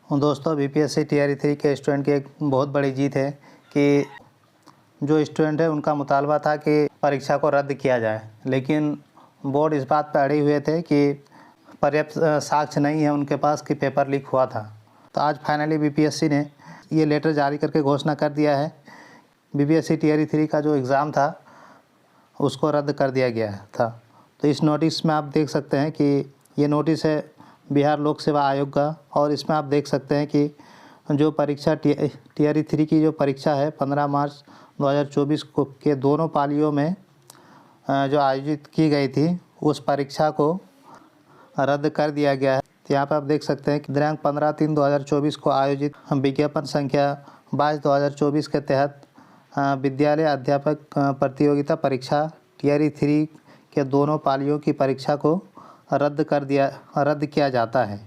दोस्तों BPSC TRE 3 के student की एक बहुत बड़ी जीत है कि जो स्टूडेंट है उनका मुतालबा था कि परीक्षा को रद्द किया जाए, लेकिन बोर्ड इस बात पर अड़े हुए थे कि पर्याप्त साक्ष्य नहीं है उनके पास कि पेपर लीक हुआ था। तो आज फाइनली बीपीएससी ने ये लेटर जारी करके घोषणा कर दिया है, बीपीएससी टीआरई 3 का जो एग्ज़ाम था उसको रद्द कर दिया गया था। तो इस नोटिस में आप देख सकते हैं कि ये नोटिस है बिहार लोक सेवा आयोग का, और इसमें आप देख सकते हैं कि जो परीक्षा टीआरई 3 की जो परीक्षा है 15 मार्च 2024 को के दोनों पालियों में जो आयोजित की गई थी उस परीक्षा को रद्द कर दिया गया है। तो यहाँ पर आप देख सकते हैं कि दिनांक 15/3/2024 को आयोजित विज्ञापन संख्या 22/2024 के तहत विद्यालय अध्यापक प्रतियोगिता परीक्षा टीआरई 3 के दोनों पालियों की परीक्षा को रद्द किया जाता है।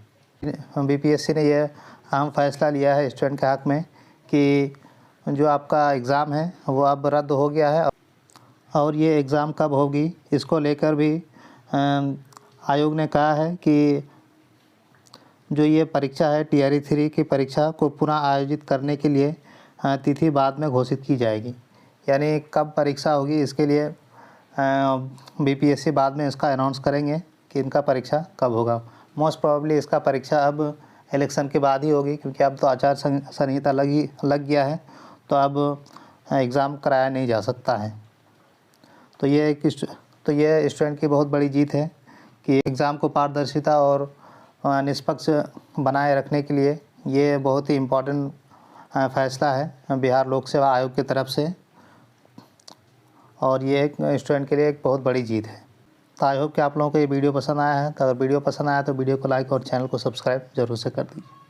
बीपीएससी ने यह अहम फैसला लिया है स्टूडेंट के हक़ में कि जो आपका एग्ज़ाम है वो अब रद्द हो गया है, और ये एग्ज़ाम कब होगी इसको लेकर भी आयोग ने कहा है कि जो ये परीक्षा है टीआरई 3 की परीक्षा को पुनः आयोजित करने के लिए तिथि बाद में घोषित की जाएगी। यानी कब परीक्षा होगी इसके लिए बीपीएससी बाद में इसका अनाउंस करेंगे कि इनका परीक्षा कब होगा। मोस्ट प्रोबेबली इसका परीक्षा अब इलेक्शन के बाद ही होगी, क्योंकि अब तो आचार संहिता लग गया है, तो अब एग्ज़ाम कराया नहीं जा सकता है। तो ये स्टूडेंट की बहुत बड़ी जीत है कि एग्ज़ाम को पारदर्शिता और निष्पक्ष बनाए रखने के लिए ये बहुत ही इम्पोर्टेंट फ़ैसला है बिहार लोक सेवा आयोग की तरफ से, और ये एक स्टूडेंट के लिए एक बहुत बड़ी जीत है। तो आई होप कि आप लोगों को ये वीडियो पसंद आया है। तो अगर वीडियो पसंद आया तो वीडियो को लाइक और चैनल को सब्सक्राइब ज़रूर से कर दीजिए।